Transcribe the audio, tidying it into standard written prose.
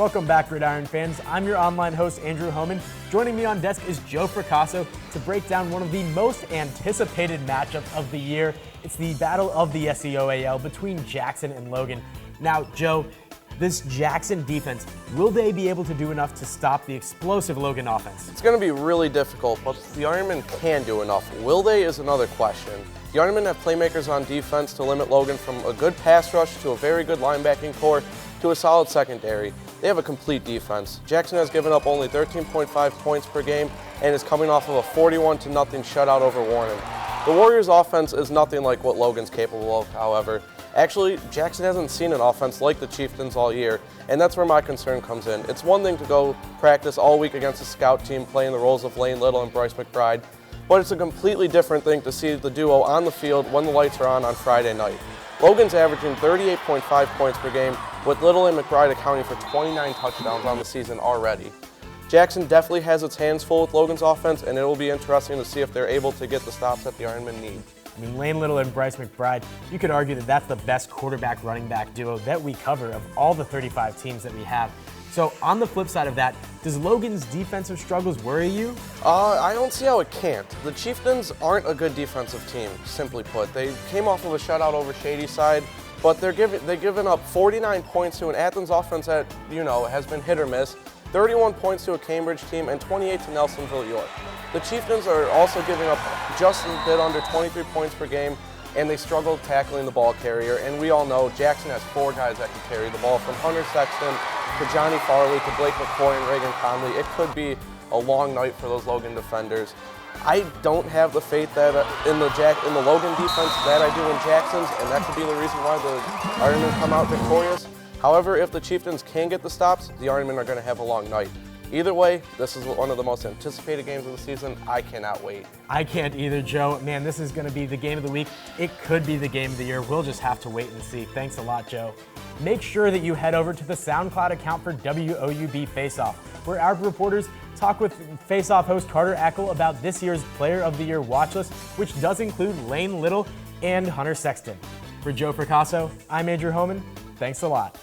Welcome back, Gridiron fans. I'm your online host, Andrew Homan. Joining me on desk is Joe Fracasso to break down one of the most anticipated matchups of the year. It's the battle of the SEOAL between Jackson and Logan. Now, Joe, this Jackson defense, will they be able to do enough to stop the explosive Logan offense? It's going to be really difficult, but the Ironmen can do enough. Will they is another question. The Ironmen have playmakers on defense to limit Logan from a good pass rush to a very good linebacking core to a solid secondary. They have a complete defense. Jackson has given up only 13.5 points per game and is coming off of a 41-0 shutout over Warren. The Warriors' offense is nothing like what Logan's capable of, however. Actually, Jackson hasn't seen an offense like the Chieftains all year, and that's where my concern comes in. It's one thing to go practice all week against a scout team playing the roles of Lane Little and Bryce McBride, but it's a completely different thing to see the duo on the field when the lights are on Friday night. Logan's averaging 38.5 points per game, with Little and McBride accounting for 29 touchdowns on the season already. Jackson definitely has its hands full with Logan's offense, and it will be interesting to see if they're able to get the stops that the Ironmen need. I mean, Lane Little and Bryce McBride, you could argue that that's the best quarterback-running back duo that we cover of all the 35 teams that we have. So on the flip side of that, does Logan's defensive struggles worry you? I don't see how it can't. The Chieftains aren't a good defensive team, simply put. They came off of a shutout over Shadyside, but they've given up 49 points to an Athens offense that, has been hit or miss, 31 points to a Cambridge team, and 28 to Nelsonville York. The Chieftains are also giving up just a bit under 23 points per game, and they struggle tackling the ball carrier. And we all know Jackson has 4 guys that can carry the ball, from Hunter Sexton to Johnny Farley to Blake McCoy and Reagan Conley. It could be a long night for those Logan defenders. I don't have the faith that in the Logan defense that I do in Jackson's, and that could be the reason why the Ironmen come out victorious. However, if the Chieftains can get the stops, the Ironmen are going to have a long night. Either way, this is one of the most anticipated games of the season. I cannot wait. I can't either, Joe. Man, this is going to be the game of the week. It could be the game of the year. We'll just have to wait and see. Thanks a lot, Joe. Make sure that you head over to the SoundCloud account for WOUB Faceoff, where our reporters talk with Faceoff host Carter Eckel about this year's Player of the Year watch list, which does include Lane Little and Hunter Sexton. For Joe Fracasso, I'm Andrew Homan. Thanks a lot.